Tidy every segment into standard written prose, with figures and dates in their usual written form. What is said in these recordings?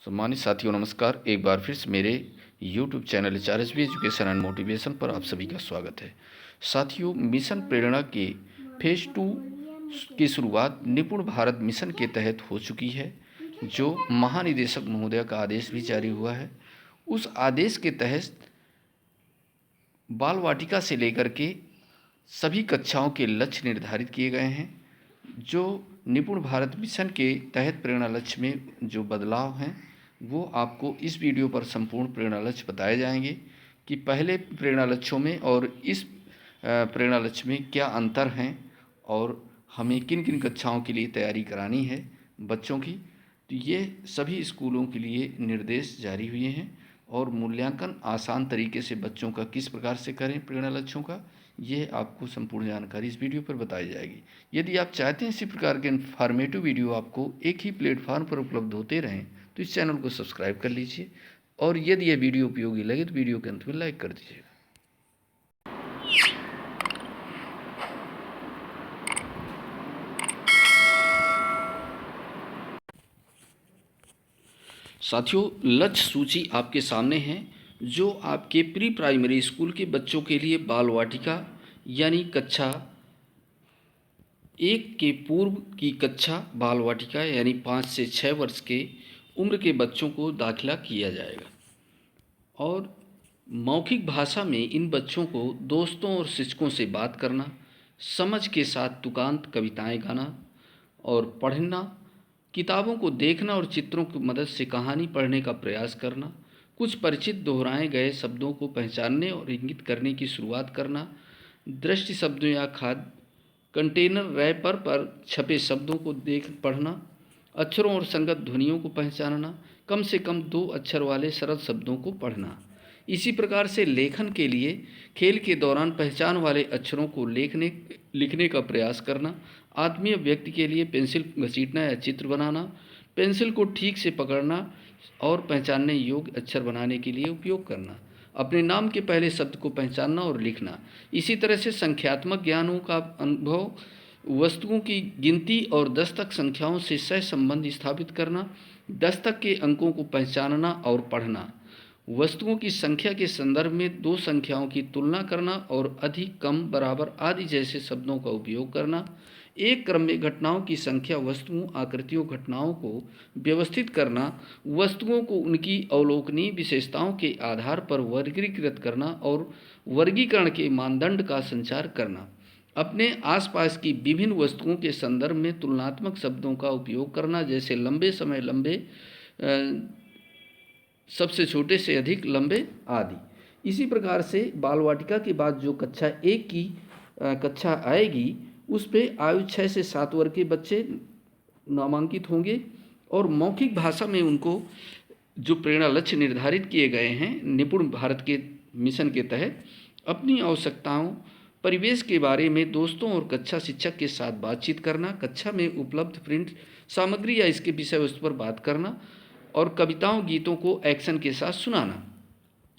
सम्मानित साथियों नमस्कार। एक बार फिर से मेरे YouTube channel HRSB education and motivation पर आप सभी का स्वागत है। साथियों, मिशन प्रेरणा के फेज़ 2 की शुरुआत निपुण भारत मिशन के तहत हो चुकी है, जो महानिदेशक महोदय का आदेश भी जारी हुआ है। उस आदेश के तहत बाल वाटिका से लेकर के सभी कक्षाओं के लक्ष्य निर्धारित किए गए हैं। जो निपुण भारत मिशन के तहत प्रेरणा लक्ष्य में जो बदलाव हैं वो आपको इस वीडियो पर संपूर्ण प्रेरणा लक्ष्य बताए जाएंगे कि पहले प्रेरणा लक्ष्यों में और इस प्रेरणा लक्ष्य में क्या अंतर हैं और हमें किन किन कक्षाओं के लिए तैयारी करानी है बच्चों की। तो ये सभी स्कूलों के लिए निर्देश जारी हुए हैं और मूल्यांकन आसान तरीके से बच्चों का किस प्रकार से करें प्रेरणा लक्ष्यों का, ये आपको संपूर्ण जानकारी इस वीडियो पर बताई जाएगी। यदि आप चाहते हैं इसी प्रकार के इन्फॉर्मेटिव वीडियो आपको एक ही प्लेटफॉर्म पर उपलब्ध होते रहें तो इस चैनल को सब्सक्राइब कर लीजिए और यदि यह वीडियो उपयोगी लगे तो वीडियो के अंत में लाइक कर दीजिएगा। साथियों, लक्ष्य सूची आपके सामने है, जो आपके प्री प्राइमरी स्कूल के बच्चों के लिए बाल वाटिका यानी कक्षा 1 के पूर्व की कक्षा बाल वाटिका यानी 5 से 6 वर्ष के उम्र के बच्चों को दाखिला किया जाएगा और मौखिक भाषा में इन बच्चों को दोस्तों और शिक्षकों से बात करना, समझ के साथ तुकांत कविताएं गाना और पढ़ना, किताबों को देखना और चित्रों की मदद से कहानी पढ़ने का प्रयास करना, कुछ परिचित दोहराए गए शब्दों को पहचानने और इंगित करने की शुरुआत करना, दृष्टि शब्दों या खाद्य कंटेनर रैपर पर छपे शब्दों को देख पढ़ना, अक्षरों और संगत ध्वनियों को पहचानना, कम से कम 2 अक्षर वाले सरल शब्दों को पढ़ना। इसी प्रकार से लेखन के लिए खेल के दौरान पहचान वाले अक्षरों को लिखने का प्रयास करना, आत्मीय व्यक्ति के लिए पेंसिल घसीटना या चित्र बनाना, पेंसिल को ठीक से पकड़ना और पहचानने योग्य अक्षर बनाने के लिए उपयोग करना, अपने नाम के पहले शब्द को पहचानना और लिखना। इसी तरह से संख्यात्मक ज्ञानों का अनुभव, वस्तुओं की गिनती और दस्तक संख्याओं से सह संबंध स्थापित करना, दस्तक के अंकों को पहचानना और पढ़ना, वस्तुओं की संख्या के संदर्भ में 2 संख्याओं की तुलना करना और अधिक, कम, बराबर आदि जैसे शब्दों का उपयोग करना, एक क्रम में घटनाओं की संख्या, वस्तुओं, आकृतियों, घटनाओं को व्यवस्थित करना, वस्तुओं को उनकी अवलोकनीय विशेषताओं के आधार पर वर्गीकृत करना और वर्गीकरण के मानदंड का संचार करना, अपने आसपास की विभिन्न वस्तुओं के संदर्भ में तुलनात्मक शब्दों का उपयोग करना, जैसे लंबे समय लंबे, सबसे छोटे से अधिक लंबे आदि। इसी प्रकार से बाल वाटिका के बाद जो कक्षा 1 की कक्षा आएगी उस पे आयु 6 से 7 वर्ष के बच्चे नामांकित होंगे और मौखिक भाषा में उनको जो प्रेरणा लक्ष्य निर्धारित किए गए हैं निपुण भारत के मिशन के तहत, अपनी आवश्यकताओं, परिवेश के बारे में दोस्तों और कक्षा शिक्षक के साथ बातचीत करना, कक्षा में उपलब्ध प्रिंट सामग्री या इसके विषय वस्तु पर बात करना और कविताओं, गीतों को एक्शन के साथ सुनाना,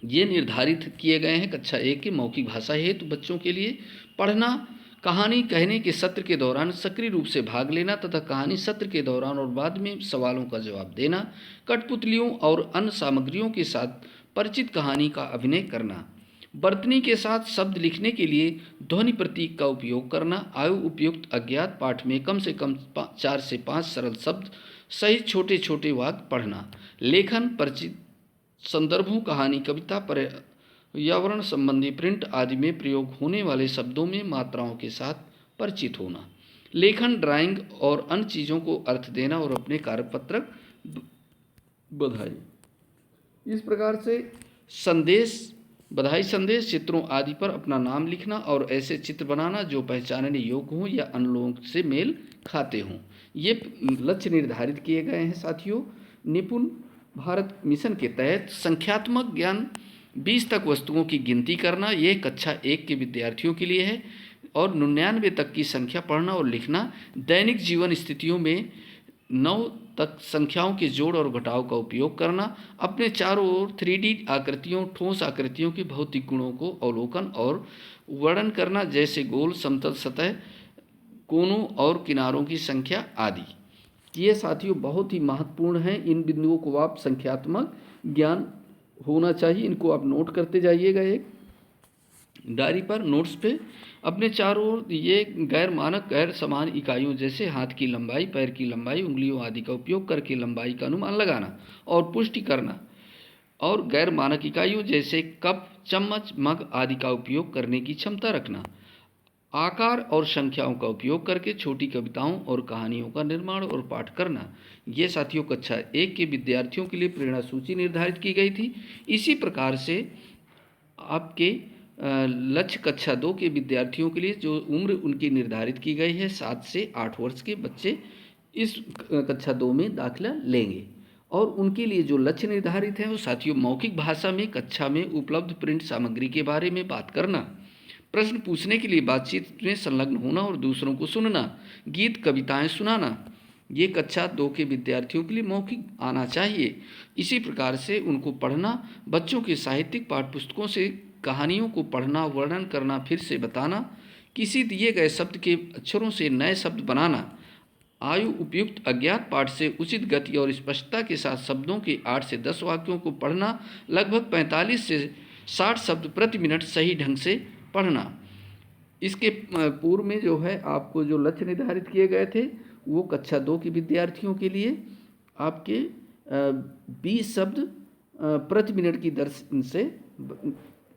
ये निर्धारित किए गए हैं कक्षा 1 के मौखिक भाषा हेतु बच्चों के लिए। पढ़ना, कहानी कहने के सत्र के दौरान सक्रिय रूप से भाग लेना तथा कहानी सत्र के दौरान और बाद में सवालों का जवाब देना, कठपुतलियों और अन्य सामग्रियों के साथ परिचित कहानी का अभिनय करना, वर्तनी के साथ शब्द लिखने के लिए ध्वनि प्रतीक का उपयोग करना, आयु उपयुक्त अज्ञात पाठ में कम से कम 4 से 5 सरल शब्द सहित छोटे छोटे वाक्य पढ़ना, लेखन, परिचित संदर्भों, कहानी, कविता, पर्यावरण संबंधी प्रिंट आदि में प्रयोग होने वाले शब्दों में मात्राओं के साथ परिचित होना, लेखन, ड्राइंग और अन्य चीज़ों को अर्थ देना और अपने कार्यपत्रक, बधाई, इस प्रकार से संदेश, बधाई संदेश, चित्रों आदि पर अपना नाम लिखना और ऐसे चित्र बनाना जो पहचानने योग्य हों या अन्य लोगों से मेल खाते हों। ये लक्ष्य निर्धारित किए गए हैं साथियों निपुण भारत मिशन के तहत। संख्यात्मक ज्ञान, 20 तक वस्तुओं की गिनती करना, ये कक्षा 1 के विद्यार्थियों के लिए है और 99 तक की संख्या पढ़ना और लिखना, दैनिक जीवन स्थितियों में 9 तक संख्याओं के जोड़ और घटाव का उपयोग करना, अपने चारों ओर 3D आकृतियों, ठोस आकृतियों के भौतिक गुणों को अवलोकन और वर्णन करना, जैसे गोल, समतल सतह, कोनों और किनारों की संख्या आदि। ये साथियों बहुत ही महत्वपूर्ण हैं। इन बिंदुओं को आप संख्यात्मक ज्ञान होना चाहिए, इनको आप नोट करते जाइएगा एक डायरी पर, नोट्स पे। अपने चारों ओर ये गैर मानक गैर समान इकाइयों जैसे हाथ की लंबाई, पैर की लंबाई, उंगलियों आदि का उपयोग करके लंबाई का अनुमान लगाना और पुष्टि करना, और गैर मानक इकाइयों जैसे कप, चम्मच, मग आदि का उपयोग करने की क्षमता रखना। आकार और संख्याओं का उपयोग करके छोटी कविताओं और कहानियों का निर्माण और पाठ करना। ये साथियों कक्षा 1 के विद्यार्थियों के लिए प्रेरणा सूची निर्धारित की गई थी। इसी प्रकार से आपके लक्ष्य कक्षा 2 के विद्यार्थियों के लिए जो उम्र उनकी निर्धारित की गई है 7 से 8 वर्ष के बच्चे इस कक्षा 2 में दाखिला लेंगे। और उनके लिए जो लक्ष्य निर्धारित है वो साथियों मौखिक भाषा में कक्षा में उपलब्ध प्रिंट सामग्री के बारे में बात करना, प्रश्न पूछने के लिए बातचीत में संलग्न होना और दूसरों को सुनना, गीत कविताएं सुनाना। ये कक्षा 2 के विद्यार्थियों के लिए मौखिक आना चाहिए। इसी प्रकार से उनको पढ़ना, बच्चों के साहित्यिक पाठ्य पुस्तकों से कहानियों को पढ़ना, वर्णन करना, फिर से बताना, किसी दिए गए शब्द के अक्षरों से नए शब्द बनाना, आयु उपयुक्त अज्ञात पाठ से उचित गति और स्पष्टता के साथ शब्दों के 8 से 10 वाक्यों को पढ़ना, लगभग 45 से 60 शब्द प्रति मिनट सही ढंग से पढ़ना। इसके पूर्व में जो है आपको जो लक्ष्य निर्धारित किए गए थे वो कक्षा 2 के विद्यार्थियों के लिए आपके 20 शब्द प्रति मिनट की दर से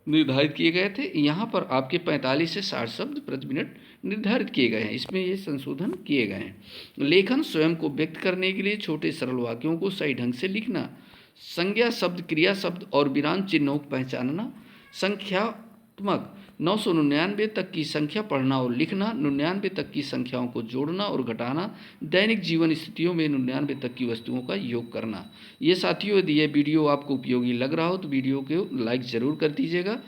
निर्धारित किए गए थे। यहाँ पर आपके 45 से 60 शब्द प्रति मिनट निर्धारित किए गए हैं, इसमें ये संशोधन किए गए हैं। लेखन स्वयं को व्यक्त करने के लिए छोटे सरल वाक्यों को सही ढंग से लिखना, संज्ञा शब्द, क्रिया शब्द और विराम चिन्हों को पहचानना, संख्यात्मक 999 तक की संख्या पढ़ना और लिखना, 99 तक की संख्याओं को जोड़ना और घटाना, दैनिक जीवन स्थितियों में 99 तक की वस्तुओं का योग करना। ये साथियों यदि यह वीडियो आपको उपयोगी लग रहा हो तो वीडियो को लाइक ज़रूर कर दीजिएगा,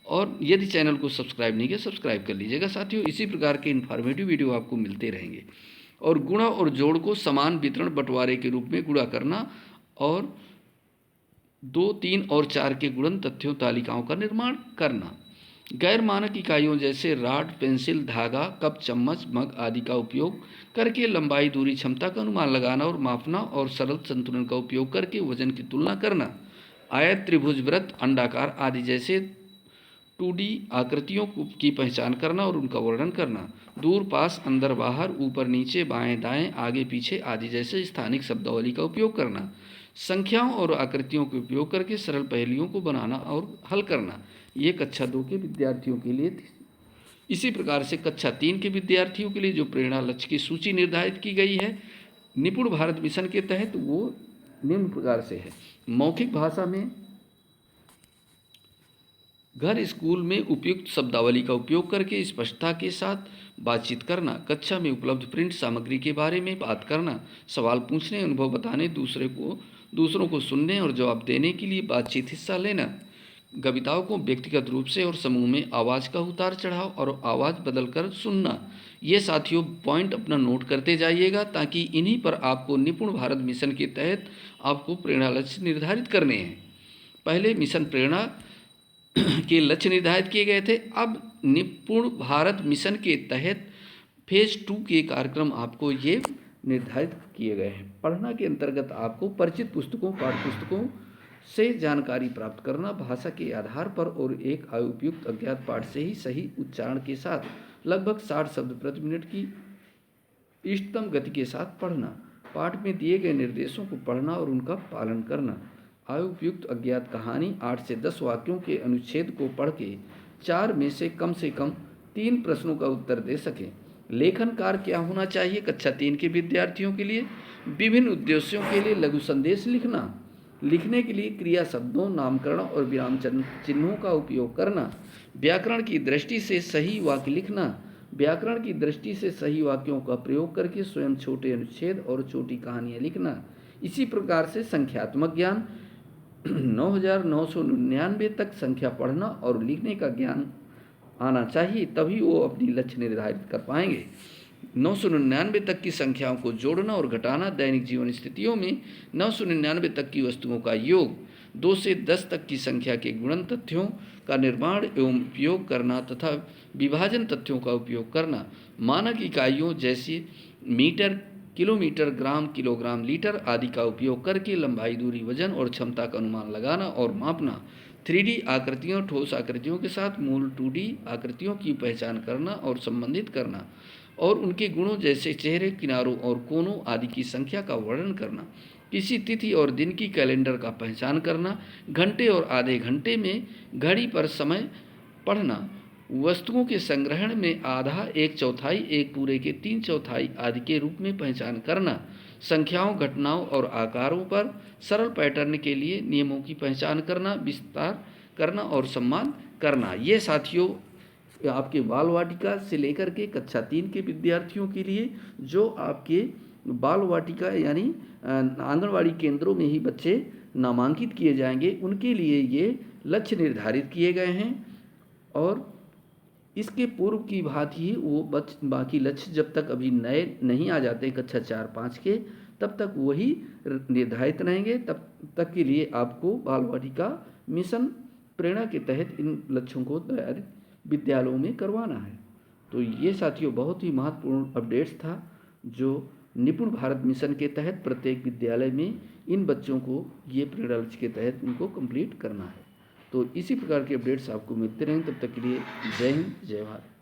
और यदि चैनल को सब्सक्राइब नहीं किया सब्सक्राइब कर लीजिएगा। साथियों इसी प्रकार के इन्फॉर्मेटिव वीडियो आपको मिलते रहेंगे। और गुणा और जोड़ को समान वितरण बंटवारे के रूप में गुणा करना, और 2, 3 और 4 के गुणन तथ्यों तालिकाओं का निर्माण करना। गैर मानक इकाइयों जैसे राड, पेंसिल, धागा, कप, चम्मच, मग आदि का उपयोग करके लंबाई, दूरी, क्षमता का अनुमान लगाना और मापना, और सरल संतुलन का उपयोग करके वजन की तुलना करना। आयत, त्रिभुज, वृत्त, अंडाकार आदि जैसे 2D आकृतियों की पहचान करना और उनका वर्णन करना। दूर, पास, अंदर, बाहर, ऊपर, नीचे, बाएं, दाएं, आगे, पीछे आदि जैसे स्थानिक शब्दावली का उपयोग करना। संख्याओं और आकृतियों के उपयोग करके सरल पहेलियों को बनाना और हल करना। ये कक्षा 2 के विद्यार्थियों के लिए थी। इसी प्रकार से कक्षा 3 के विद्यार्थियों के लिए जो प्रेरणा लक्ष्य की सूची निर्धारित की गई है निपुण भारत मिशन के तहत, वो निम्न प्रकार से है। मौखिक भाषा में घर स्कूल में उपयुक्त शब्दावली का उपयोग करके स्पष्टता के साथ बातचीत करना, कक्षा में उपलब्ध प्रिंट सामग्री के बारे में बात करना, सवाल पूछने, अनुभव बताने, दूसरों को सुनने और जवाब देने के लिए बातचीत हिस्सा लेना, कविताओं को व्यक्तिगत रूप से और समूह में आवाज़ का उतार चढ़ाव और आवाज़ बदलकर सुनना। ये साथियों पॉइंट अपना नोट करते जाइएगा, ताकि इन्हीं पर आपको निपुण भारत मिशन के तहत आपको प्रेरणा लक्ष्य निर्धारित करने हैं। पहले मिशन प्रेरणा के लक्ष्य निर्धारित किए गए थे, अब निपुण भारत मिशन के तहत फेज 2 के कार्यक्रम आपको ये निर्धारित किए गए हैं। पढ़ना के अंतर्गत आपको परिचित पुस्तकों, पाठ्य पुस्तकों से जानकारी प्राप्त करना, भाषा के आधार पर और एक आयु उपयुक्त अज्ञात पाठ से ही सही उच्चारण के साथ लगभग 60 शब्द प्रति मिनट की इष्टतम गति के साथ पढ़ना, पाठ में दिए गए निर्देशों को पढ़ना और उनका पालन करना, आयु उपयुक्त अज्ञात कहानी 8 से 10 वाक्यों के अनुच्छेद को पढ़ के 4 में से कम 3 प्रश्नों का उत्तर दे सकें। लेखन कार्य क्या होना चाहिए कक्षा 3 के विद्यार्थियों के लिए? विभिन्न उद्देश्यों के लिए लघु संदेश लिखना, लिखने के लिए क्रिया शब्दों, नामकरण और विराम चिन्हों का उपयोग करना, व्याकरण की दृष्टि से सही वाक्य लिखना, व्याकरण की दृष्टि से सही वाक्यों का प्रयोग करके स्वयं छोटे अनुच्छेद और छोटी कहानियाँ लिखना। इसी प्रकार से संख्यात्मक ज्ञान 9999 तक संख्या पढ़ना और लिखने का ज्ञान आना चाहिए, तभी वो अपनी लक्ष्य निर्धारित कर पाएंगे। 999 तक की संख्याओं को जोड़ना और घटाना, दैनिक जीवन स्थितियों में 999 तक की वस्तुओं का योग, 2 से 10 तक की संख्या के गुणन तथ्यों का निर्माण एवं उपयोग करना तथा विभाजन तथ्यों का उपयोग करना, मानक इकाइयों जैसे मीटर, किलोमीटर, ग्राम, किलोग्राम, लीटर आदि का उपयोग करके लंबाई, दूरी, वजन और क्षमता का अनुमान लगाना और मापना, 3D आकृतियों, ठोस आकृतियों के साथ मूल 2D आकृतियों की पहचान करना और संबंधित करना और उनके गुणों जैसे चेहरे, किनारों और कोनों आदि की संख्या का वर्णन करना, किसी तिथि और दिन की कैलेंडर का पहचान करना, घंटे और आधे घंटे में घड़ी पर समय पढ़ना, वस्तुओं के संग्रहण में आधा, एक चौथाई, एक पूरे के 3/4 आदि के रूप में पहचान करना, संख्याओं, घटनाओं और आकारों पर सरल पैटर्न के लिए नियमों की पहचान करना, विस्तार करना और सम्मान करना। ये साथियों आपके बाल वाटिका से लेकर के कक्षा 3 के विद्यार्थियों के लिए, जो आपके बाल वाटिका यानी आंगनवाड़ी केंद्रों में ही बच्चे नामांकित किए जाएंगे, उनके लिए ये लक्ष्य निर्धारित किए गए हैं। और इसके पूर्व की बात ही वो बाकी लक्ष्य जब तक अभी नए नहीं आ जाते कक्षा 4-5 के, तब तक वही निर्धारित रहेंगे। तब तक के लिए आपको बाल वाटिका मिशन प्रेरणा के तहत इन लक्ष्यों को तैयार विद्यालयों में करवाना है। तो ये साथियों बहुत ही महत्वपूर्ण अपडेट्स था, जो निपुण भारत मिशन के तहत प्रत्येक विद्यालय में इन बच्चों को ये प्रेरणा लक्ष्य के तहत उनको कंप्लीट करना है। तो इसी प्रकार के अपडेट्स आपको मिलते रहें। तब तक के लिए जय हिंद, जय भारत।